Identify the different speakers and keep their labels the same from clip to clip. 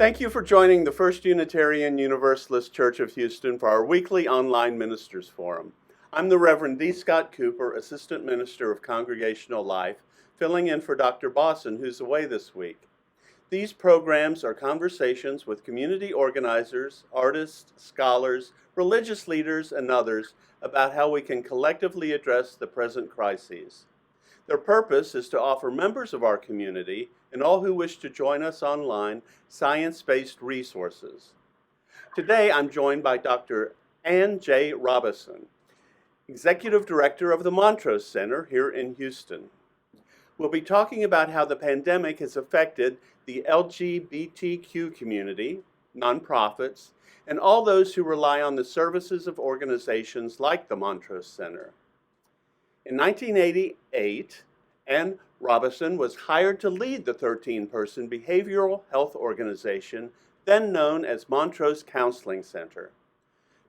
Speaker 1: Thank you for joining the First Unitarian Universalist Church of Houston for our weekly online ministers forum. I'm the Reverend D. Scott Cooper, Assistant Minister of Congregational Life, filling in for Dr. Bosson, who's away this week. These programs are conversations with community organizers, artists, scholars, religious leaders, and others about how we can collectively address the present crises. Their purpose is to offer members of our community and all who wish to join us online science-based resources. Today, I'm joined by Dr. Ann J. Robison, Executive Director of the Montrose Center here in Houston. We'll be talking about how the pandemic has affected the LGBTQ community, nonprofits, and all those who rely on the services of organizations like the Montrose Center. In 1988, Ann Robison was hired to lead the 13-person behavioral health organization, then known as Montrose Counseling Center.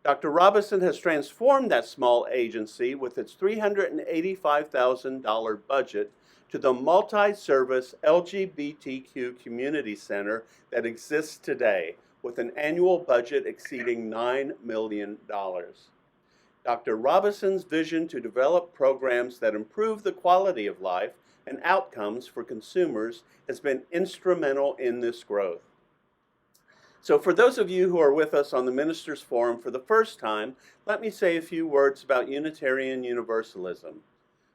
Speaker 1: Dr. Robison has transformed that small agency with its $385,000 budget to the multi-service LGBTQ community center that exists today, with an annual budget exceeding $9 million. Dr. Robison's vision to develop programs that improve the quality of life and outcomes for consumers has been instrumental in this growth. So for those of you who are with us on the Ministers Forum for the first time, let me say a few words about Unitarian Universalism.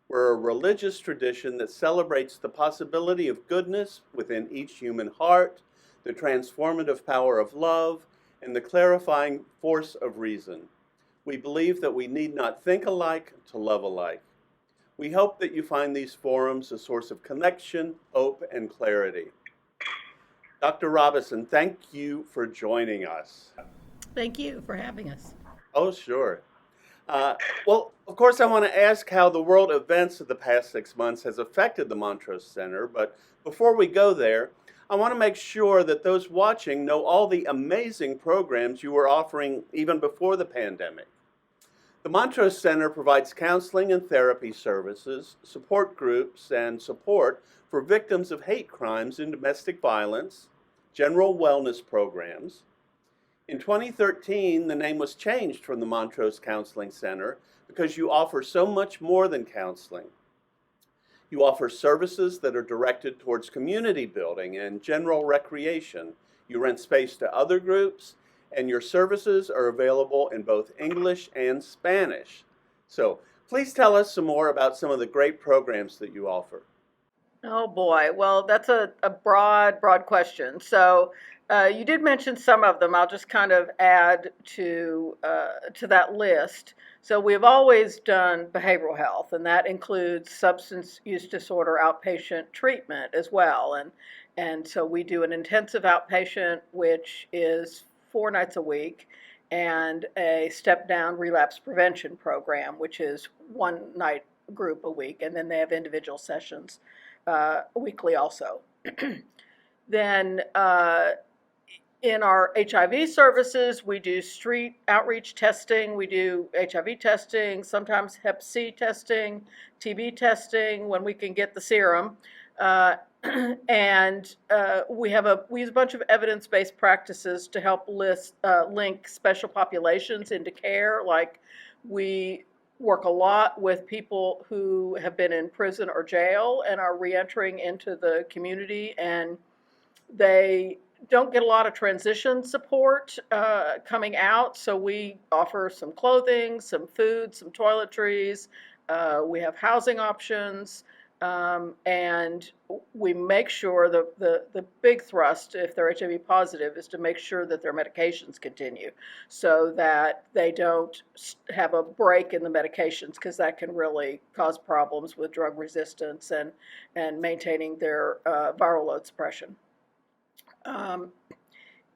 Speaker 1: We're a religious tradition that celebrates the possibility of goodness within each human heart, the transformative power of love, and the clarifying force of reason. We believe that we need not think alike to love alike. We hope that you find these forums a source of connection, hope, and clarity. Dr. Robison, thank you for joining us.
Speaker 2: Thank you for having us.
Speaker 1: Oh, sure. Well, of course, I want to ask how the world events of the past 6 months has affected the Montrose Center, but before we go there, I want to make sure that those watching know all the amazing programs you were offering even before the pandemic. The Montrose Center provides counseling and therapy services, support groups, and support for victims of hate crimes and domestic violence, general wellness programs. In 2013, the name was changed from the Montrose Counseling Center because you offer so much more than counseling. You offer services that are directed towards community building and general recreation. You rent space to other groups, and your services are available in both English and Spanish. So please tell us some more about some of the great programs that you offer.
Speaker 2: Oh boy, well that's a broad question. So you did mention some of them. I'll just kind of add to that list. So we've always done behavioral health, and that includes substance use disorder outpatient treatment as well. And so we do an intensive outpatient, which is 4 nights a week, and a step-down relapse prevention program, which is 1 night group a week, and then they have individual sessions weekly also. Then in our HIV services, we do street outreach testing. We do HIV testing, sometimes Hep C testing, TB testing when we can get the serum. And we use a bunch of evidence-based practices to help link special populations into care. Like we work a lot with people who have been in prison or jail and are reentering into the community, and they don't get a lot of transition support coming out, so we offer some clothing, some food, some toiletries. We have housing options, and we make sure the big thrust, if they're HIV positive, is to make sure that their medications continue so that they don't have a break in the medications, because that can really cause problems with drug resistance and maintaining their viral load suppression.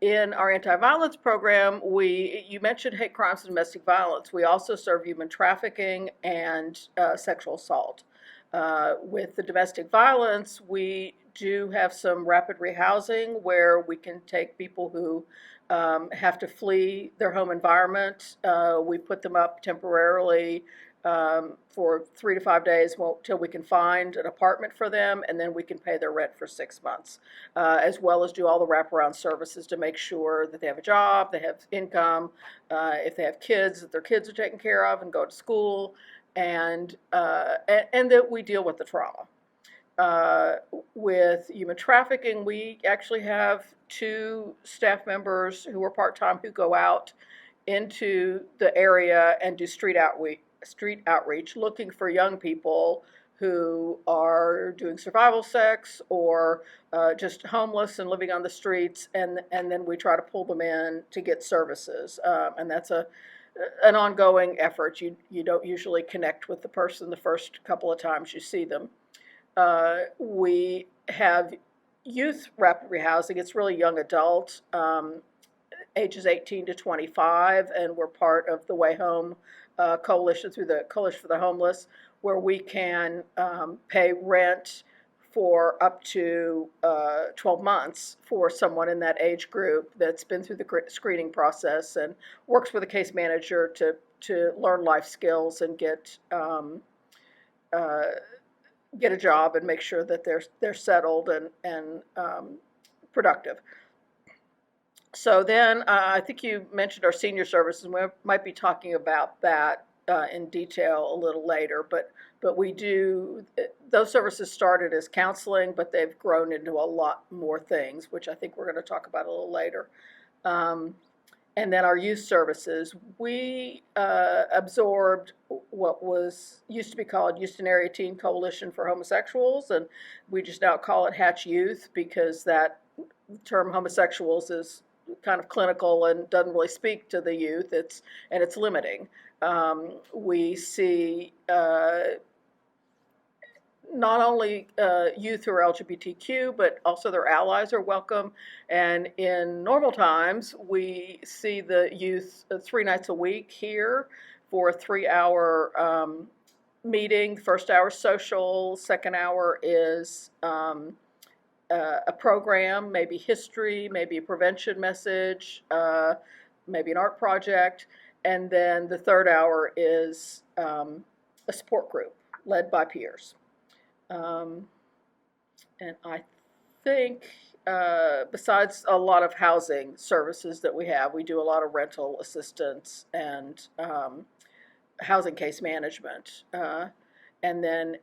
Speaker 2: In our anti-violence program, you mentioned hate crimes and domestic violence. We also serve human trafficking and sexual assault. With the domestic violence, we do have some rapid rehousing where we can take people who have to flee their home environment. We put them up temporarily for 3 to 5 days till we can find an apartment for them, and then we can pay their rent for 6 months, as well as do all the wraparound services to make sure that they have a job, they have income, if they have kids, that their kids are taken care of and go to school, and that we deal with the trauma. With human trafficking, we actually have 2 staff members who are part-time who go out into the area and do street outreach looking for young people who are doing survival sex or just homeless and living on the streets, and then we try to pull them in to get services, and that's an ongoing effort. You don't usually connect with the person the first couple of times you see them. We have youth rapid rehousing. It's really young adult, ages 18 to 25, and we're part of the Way Home coalition through the Coalition for the Homeless, where we can pay rent for up to 12 months for someone in that age group that's been through the screening process and works with a case manager to learn life skills and get a job and make sure that they're settled and productive. So then I think you mentioned our senior services. We might be talking about that in detail a little later, but we do, those services started as counseling, but they've grown into a lot more things, which I think we're going to talk about a little later. And then our youth services, we absorbed what used to be called Houston Area Teen Coalition for Homosexuals, and we just now call it Hatch Youth because that term homosexuals is kind of clinical and doesn't really speak to the youth. It's limiting. We see not only youth who are LGBTQ, but also their allies are welcome. And in normal times, we see the youth 3 nights a week here for a 3-hour meeting. First hour is social, second hour is a program, maybe history, maybe a prevention message, maybe an art project. And then the third hour is a support group led by peers. And I think besides a lot of housing services that we have, we do a lot of rental assistance and housing case management. And then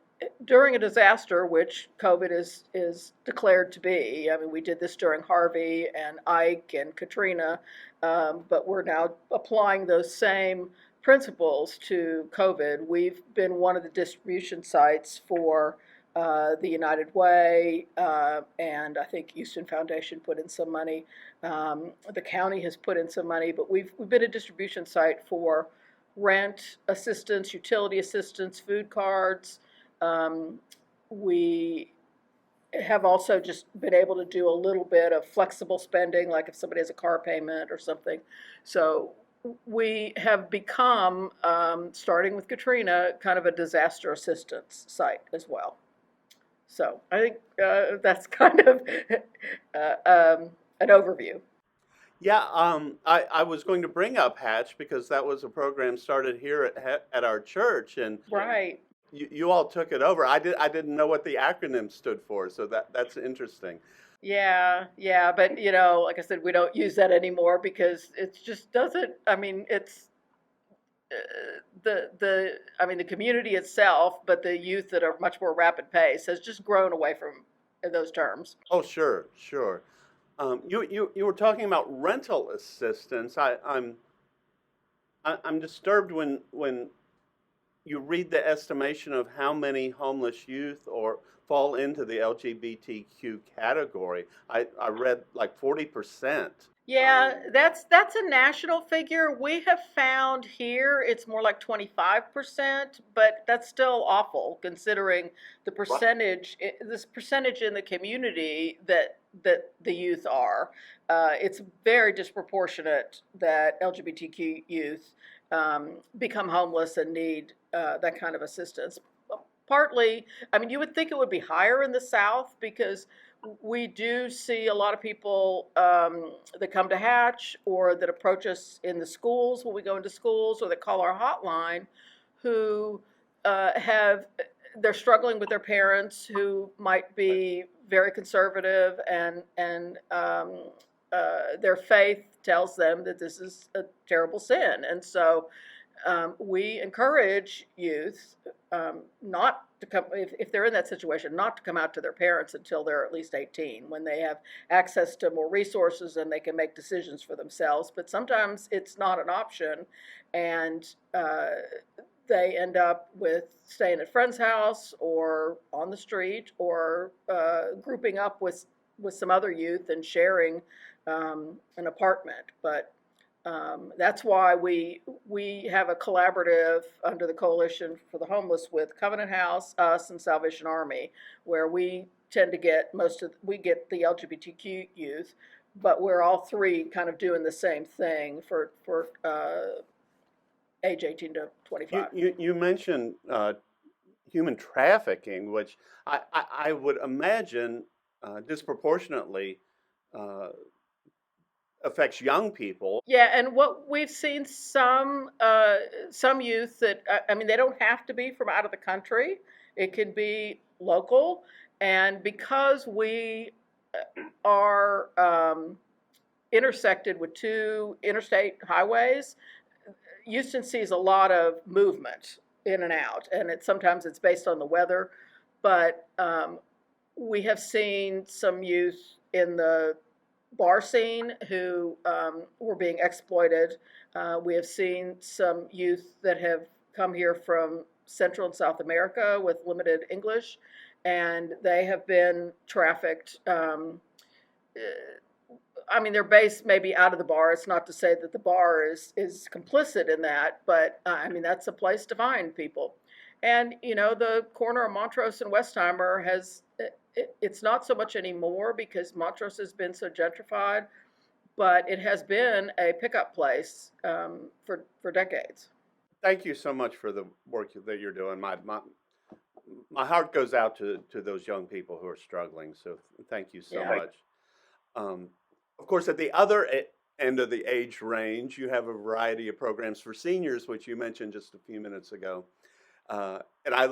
Speaker 2: during a disaster, which COVID is declared to be, I mean, we did this during Harvey and Ike and Katrina, but we're now applying those same principles to COVID. We've been one of the distribution sites for the United Way, and I think Houston Foundation put in some money. The county has put in some money, but we've been a distribution site for rent assistance, utility assistance, food cards. We have also just been able to do a little bit of flexible spending, like if somebody has a car payment or something. So we have become, starting with Katrina, kind of a disaster assistance site as well. So I think that's kind of an overview.
Speaker 1: Yeah, I was going to bring up Hatch because that was a program started here at our church, and
Speaker 2: right.
Speaker 1: You all took it over. I didn't know what the acronym stood for, so that's interesting.
Speaker 2: Yeah, but like I said, we don't use that anymore because it just doesn't. I mean, it's the community itself, but the youth at a much more rapid pace has just grown away from those terms.
Speaker 1: Oh, sure. You were talking about rental assistance. I'm disturbed when you read the estimation of how many homeless youth fall into the LGBTQ category. I read like 40%.
Speaker 2: Yeah, that's a national figure. We have found here it's more like 25%, but that's still awful considering the percentage, this percentage in the community that the youth are. It's very disproportionate that LGBTQ youth become homeless and need that kind of assistance. Partly, I mean, you would think it would be higher in the South because we do see a lot of people that come to Hatch or that approach us in the schools when we go into schools or that call our hotline who they're struggling with their parents who might be very conservative, and their faith tells them that this is a terrible sin. And so we encourage youth not to come, if they're in that situation, not to come out to their parents until they're at least 18, when they have access to more resources and they can make decisions for themselves. But sometimes it's not an option, and they end up with staying at a friend's house or on the street, or grouping up with some other youth and sharing an apartment. But that's why we have a collaborative under the Coalition for the Homeless with Covenant House, us, and Salvation Army, where we tend to get we get the LGBTQ youth, but we're all three kind of doing the same thing for age 18 to 25.
Speaker 1: You mentioned human trafficking, which I would imagine disproportionately affects young people.
Speaker 2: Yeah, and what we've seen, some youth that, I mean, they don't have to be from out of the country. It can be local, and because we are intersected with 2 interstate highways, Houston sees a lot of movement in and out, and sometimes it's based on the weather, but we have seen some youth in the bar scene who were being exploited. We have seen some youth that have come here from Central and South America with limited English, and they have been trafficked. I mean, they're based maybe out of the bar. It's not to say that the bar is complicit in that, but I mean, that's a place to find people. And, you know, the corner of Montrose and Westheimer it's not so much anymore because Montrose has been so gentrified, but it has been a pickup place for decades.
Speaker 1: Thank you so much for the work that you're doing. My heart goes out to those young people who are struggling, so thank you so much. Of course, at the other end of the age range, you have a variety of programs for seniors, which you mentioned just a few minutes ago. And I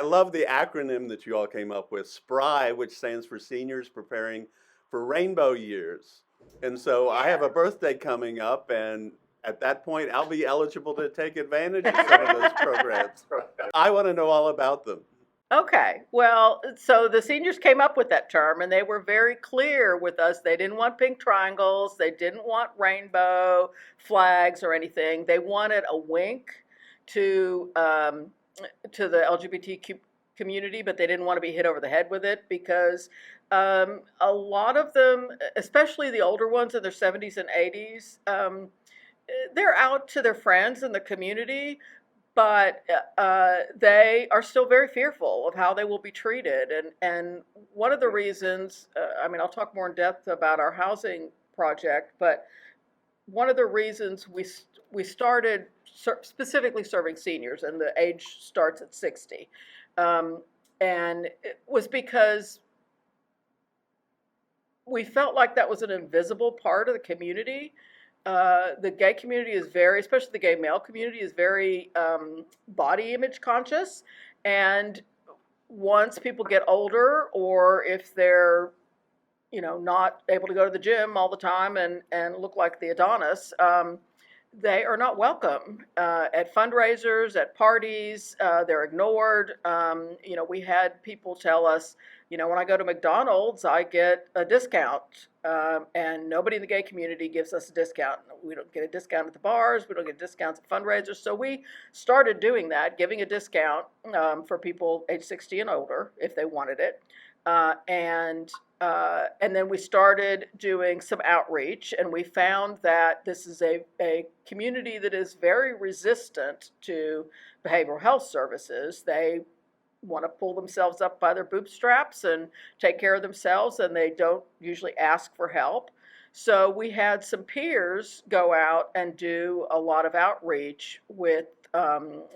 Speaker 1: love the acronym that you all came up with, SPRI, which stands for Seniors Preparing for Rainbow Years. And so I have a birthday coming up, and at that point, I'll be eligible to take advantage of some of those programs. I want to know all about them.
Speaker 2: Okay, well, so the seniors came up with that term, and they were very clear with us. They didn't want pink triangles. They didn't want rainbow flags or anything. They wanted a wink to the LGBTQ community, but they didn't want to be hit over the head with it, because a lot of them, especially the older ones in their 70s and 80s, they're out to their friends in the community, but they are still very fearful of how they will be treated. And one of the reasons, I mean, I'll talk more in depth about our housing project, but one of the reasons we started specifically serving seniors, and the age starts at 60, and it was because we felt like that was an invisible part of the community. The gay community is especially the gay male community, is very body image conscious. And once people get older, or if they're, not able to go to the gym all the time and look like the Adonis, they are not welcome at fundraisers, at parties. They're ignored. We had people tell us, when I go to McDonald's, I get a discount, and nobody in the gay community gives us a discount. We don't get a discount at the bars. We don't get discounts at fundraisers. So we started doing that, giving a discount for people age 60 and older if they wanted it. And then we started doing some outreach, and we found that this is a community that is very resistant to behavioral health services. They want to pull themselves up by their bootstraps and take care of themselves, and they don't usually ask for help. So we had some peers go out and do a lot of outreach with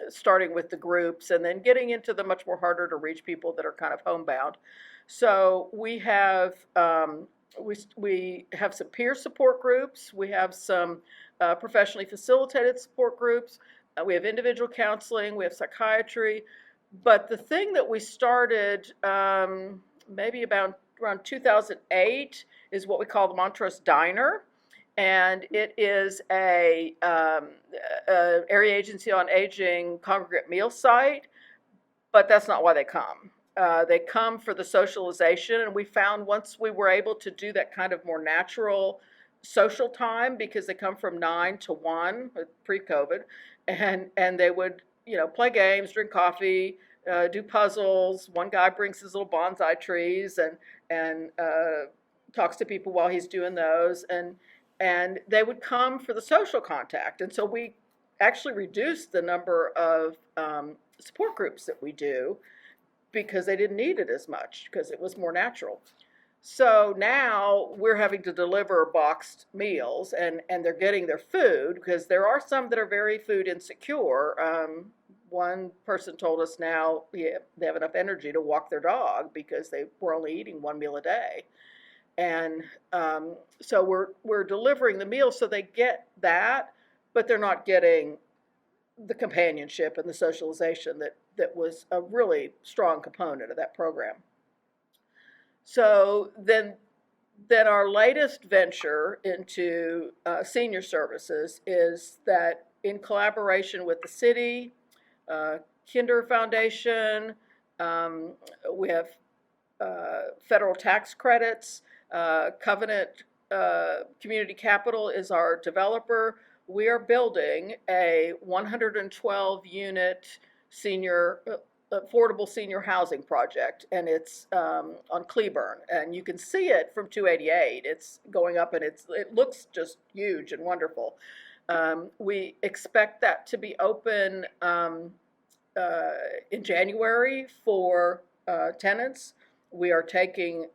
Speaker 2: starting with the groups, and then getting into the much more harder to reach people that are kind of homebound. So we have we have some peer support groups. We have some professionally facilitated support groups. We have individual counseling, we have psychiatry, but the thing that we started maybe about around 2008 is what we call the Montrose Diner, and it is a area agency on aging congregate meal site, but that's not why they come. They come for the socialization, and we found once we were able to do that kind of more natural social time, because they come from 9 to 1 pre-COVID, and they would, play games, drink coffee, do puzzles. One guy brings his little bonsai trees and talks to people while he's doing those, and they would come for the social contact. And so we actually reduced the number of support groups that we do, because they didn't need it as much, because it was more natural. So now we're having to deliver boxed meals, and they're getting their food, because there are some that are very food insecure. One person told us now they have enough energy to walk their dog because they were only eating one meal a day. And so we're delivering the meals so they get that, but they're not getting the companionship and the socialization that was a really strong component of that program. So then our latest venture into senior services is that, in collaboration with the city, Kinder Foundation, we have federal tax credits, Covenant Community Capital is our developer. We are building a 112-unit senior affordable senior housing project, and it's on Cleburne, and you can see it from 288. It's going up, and it looks just huge and wonderful. We expect that to be open in January for tenants. We are taking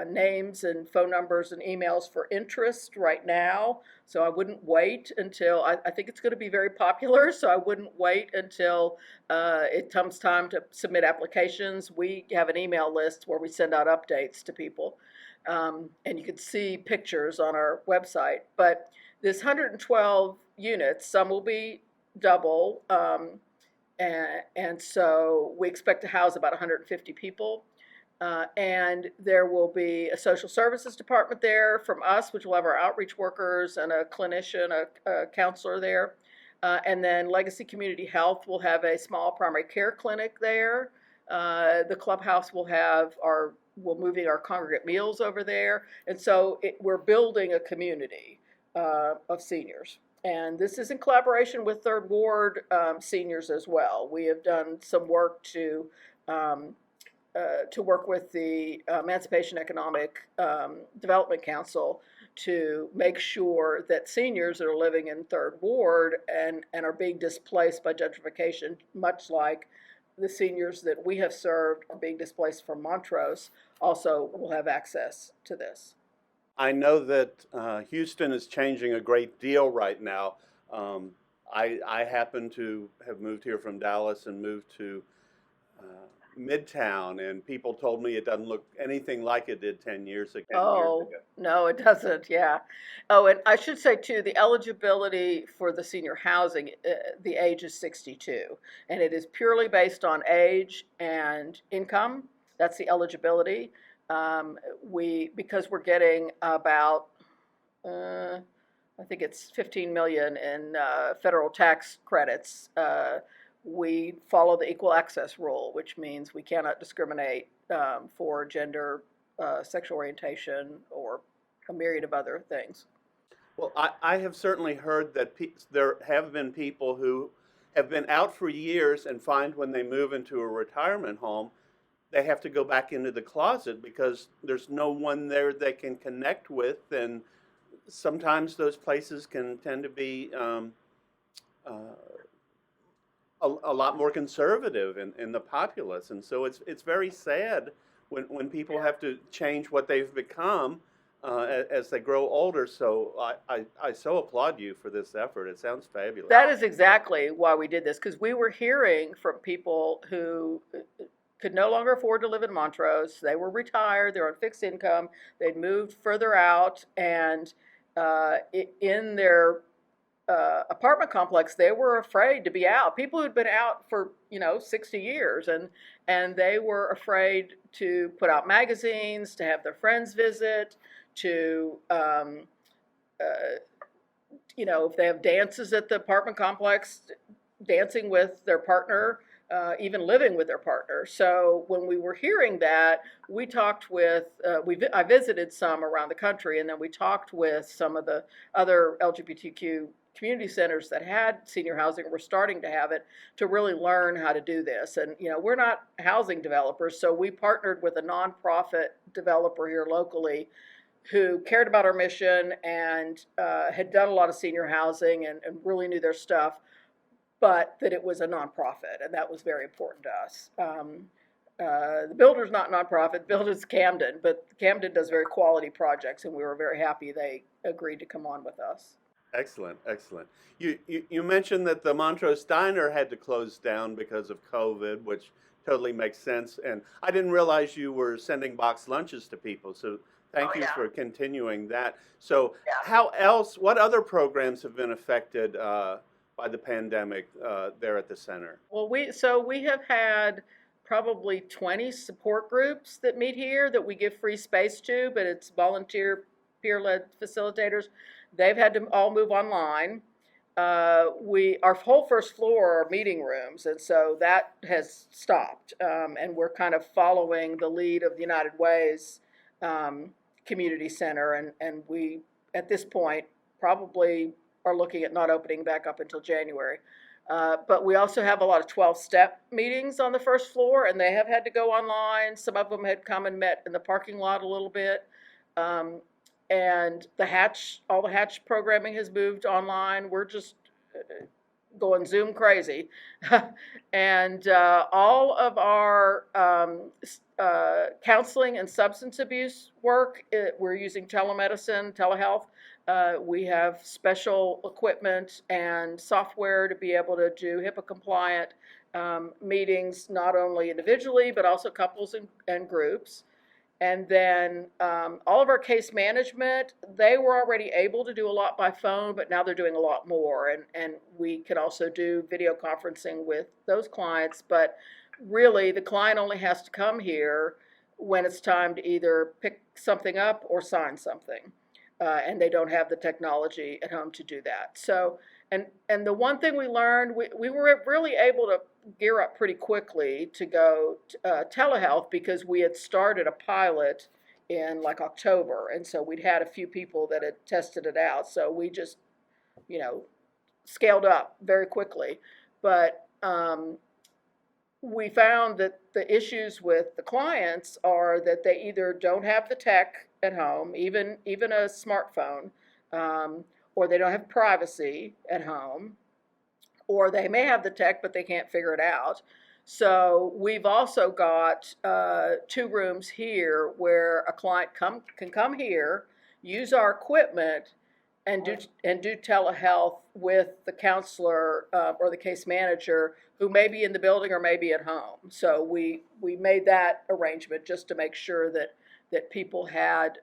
Speaker 2: names and phone numbers and emails for interest right now, so I wouldn't wait until, I think it's going to be very popular, so I wouldn't wait until it comes time to submit applications. We have an email list where we send out updates to people, and you can see pictures on our website. But this 112 units, some will be double, and so we expect to house about 150 people. And there will be a social services department there from us, which will have our outreach workers and a clinician, a counselor there. And then Legacy Community Health will have a small primary care clinic there. The clubhouse will have we're moving our congregate meals over there. And so we're building a community of seniors. And this is in collaboration with Third Ward seniors as well. We have done some work to work with the Emancipation Economic Development Council to make sure that seniors that are living in Third Ward and are being displaced by gentrification, much like the seniors that we have served are being displaced from Montrose, also will have access to this.
Speaker 1: I know that Houston is changing a great deal right now. I happen to have moved here from Dallas and moved to Midtown, and people told me it doesn't look anything like it did 10 years ago.
Speaker 2: Oh, no, it doesn't, yeah. Oh, and I should say, too, the eligibility for the senior housing, the age is 62, and it is purely based on age and income. That's the eligibility. Because we're getting about, I think it's 15 million in federal tax credits, we follow the equal access rule, which means we cannot discriminate for gender, sexual orientation, or a myriad of other things.
Speaker 1: Well, I have certainly heard that there have been people who have been out for years and find when they move into a retirement home, they have to go back into the closet because there's no one there they can connect with, and sometimes those places can tend to be a lot more conservative in the populace, and so it's very sad when people have to change what they've become as they grow older. So I so applaud you for this effort. It sounds fabulous.
Speaker 2: That is exactly why we did this, because we were hearing from people who could no longer afford to live in Montrose. They were retired, they're on fixed income, they'd moved further out, and in their apartment complex, they were afraid to be out. People who'd been out for 60 years, and they were afraid to put out magazines, to have their friends visit, to if they have dances at the apartment complex, dancing with their partner, even living with their partner. So when we were hearing that, we talked with, I visited some around the country, and then we talked with some of the other LGBTQ community centers that had senior housing or were starting to have it, to really learn how to do this. And we're not housing developers, so we partnered with a nonprofit developer here locally who cared about our mission and had done a lot of senior housing and really knew their stuff, but that it was a nonprofit, and that was very important to us. The builder's not nonprofit, the builder's Camden, but Camden does very quality projects, and we were very happy they agreed to come on with us.
Speaker 1: Excellent, excellent. You mentioned that the Montrose Diner had to close down because of COVID, which totally makes sense. And I didn't realize you were sending box lunches to people, so thank you for continuing that. So what other programs have been affected by the pandemic there at the center?
Speaker 2: Well, we have had probably 20 support groups that meet here that we give free space to, but it's volunteer peer-led facilitators. They've had to all move online. Our whole first floor are meeting rooms, and so that has stopped. And we're kind of following the lead of the United Way's community center, and we, at this point, probably are looking at not opening back up until January. But we also have a lot of 12-step meetings on the first floor, and they have had to go online. Some of them had come and met in the parking lot a little bit. And all the Hatch programming has moved online. We're just going Zoom crazy. And all of our counseling and substance abuse work, we're using telemedicine, telehealth. We have special equipment and software to be able to do HIPAA-compliant meetings, not only individually, but also couples and groups. And then all of our case management, they were already able to do a lot by phone, but now they're doing a lot more. And we can also do video conferencing with those clients. But really, the client only has to come here when it's time to either pick something up or sign something. And they don't have the technology at home to do that. So, and the one thing we learned, we were really able to gear up pretty quickly to go telehealth, because we had started a pilot in like October, and so we'd had a few people that had tested it out. So we just, scaled up very quickly. But we found that the issues with the clients are that they either don't have the tech at home, even a smartphone, or they don't have privacy at home, or they may have the tech but they can't figure it out. So we've also got 2 rooms here where a client can come here, use our equipment, and do telehealth with the counselor or the case manager, who may be in the building or may be at home. So we made that arrangement just to make sure that people had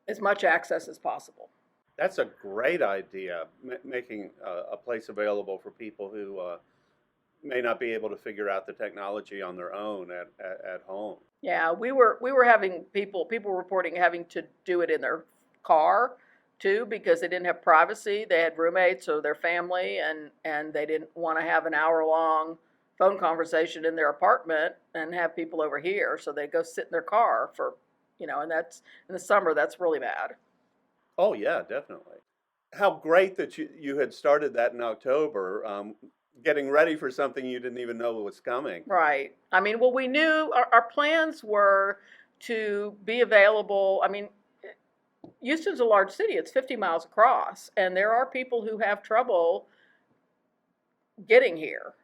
Speaker 2: as much access as possible.
Speaker 1: That's a great idea, making a place available for people who may not be able to figure out the technology on their own at home.
Speaker 2: Yeah, we were having people reporting having to do it in their car too, because they didn't have privacy. They had roommates or their family, and they didn't want to have an hour-long phone conversation in their apartment and have people over here. So they go sit in their car for, and that's, in the summer, that's really bad.
Speaker 1: Oh, yeah, definitely. How great that you had started that in October, getting ready for something you didn't even know was coming.
Speaker 2: Right. I mean, well, we knew our plans were to be available. I mean, Houston's a large city. It's 50 miles across, and there are people who have trouble getting here.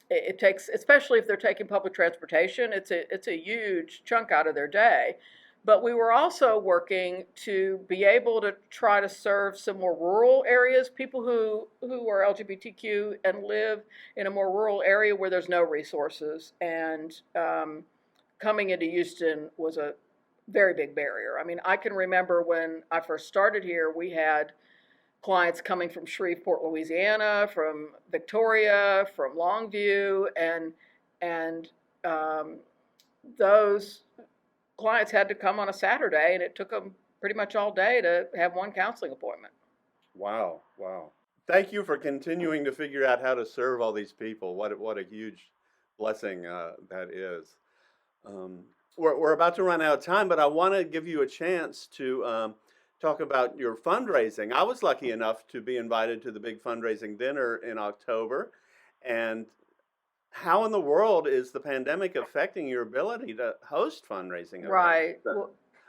Speaker 2: It takes, especially if they're taking public transportation, it's a huge chunk out of their day. But we were also working to be able to try to serve some more rural areas, people who are LGBTQ and live in a more rural area where there's no resources. And coming into Houston was a very big barrier. I mean, I can remember when I first started here, we had clients coming from Shreveport, Louisiana, from Victoria, from Longview, and those clients had to come on a Saturday, and it took them pretty much all day to have one counseling appointment.
Speaker 1: Wow, wow. Thank you for continuing to figure out how to serve all these people. What a huge blessing that is. We're about to run out of time, but I want to give you a chance to talk about your fundraising. I was lucky enough to be invited to the big fundraising dinner in October. And how in the world is the pandemic affecting your ability to host fundraising events?
Speaker 2: Right.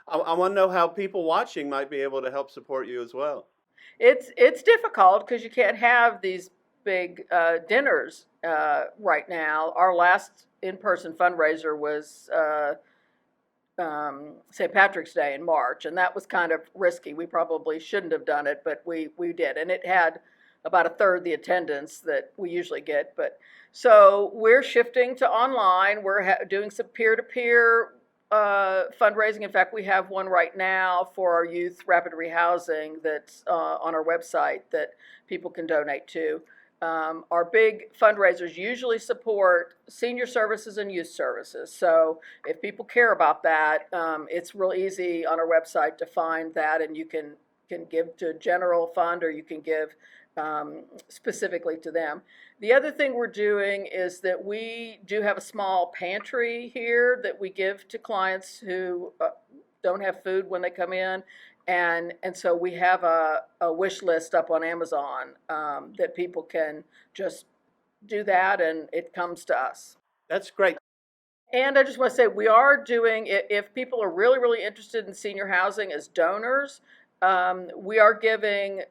Speaker 1: I want to know how people watching might be able to help support you as well.
Speaker 2: It's difficult because you can't have these big dinners right now. Our last in-person fundraiser was St. Patrick's Day in March, and that was kind of risky. We probably shouldn't have done it, but we did, and it had about a third the attendance that we usually get. But so we're shifting to online. We're doing some peer-to-peer fundraising. In fact, we have one right now for our youth rapid rehousing that's on our website that people can donate to. Our big fundraisers usually support senior services and youth services. So if people care about that, it's real easy on our website to find that, and you can give to a general fund, or you can give specifically to them. The other thing we're doing is that we do have a small pantry here that we give to clients who don't have food when they come in. And so we have a wish list up on Amazon that people can just do that, and it comes to us.
Speaker 1: That's great.
Speaker 2: And I just want to say, we are doing, if people are really, really interested in senior housing as donors, we are giving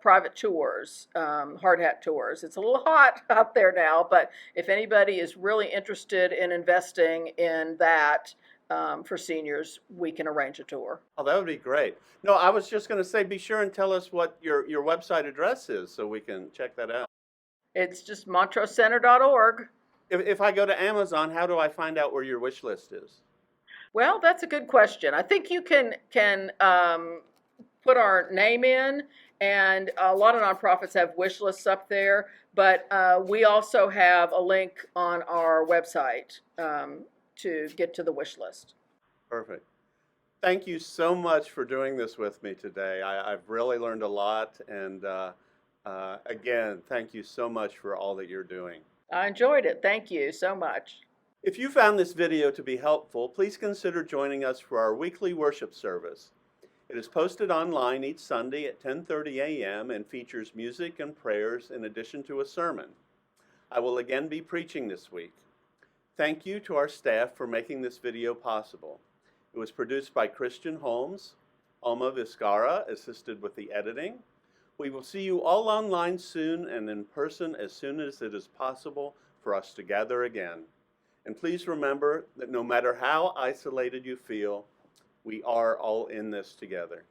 Speaker 2: private tours, hard hat tours. It's a little hot out there now, but if anybody is really interested in investing in that for seniors, we can arrange a tour.
Speaker 1: Oh, that would be great. No, I was just going to say, be sure and tell us what your website address is so we can check that out.
Speaker 2: It's just montrosecenter.org.
Speaker 1: If I go to Amazon, how do I find out where your wish list is?
Speaker 2: Well, that's a good question. I think you can put our name in, and a lot of nonprofits have wish lists up there, but we also have a link on our website to get to the wish list.
Speaker 1: Perfect. Thank you so much for doing this with me today. I've really learned a lot, and again, thank you so much for all that you're doing.
Speaker 2: I enjoyed it. Thank you so much.
Speaker 1: If you found this video to be helpful, please consider joining us for our weekly worship service. It is posted online each Sunday at 10:30 a.m. and features music and prayers in addition to a sermon. I will again be preaching this week. Thank you to our staff for making this video possible. It was produced by Christian Holmes. Alma Vizcara assisted with the editing. We will see you all online soon and in person as soon as it is possible for us to gather again. And please remember that no matter how isolated you feel, we are all in this together.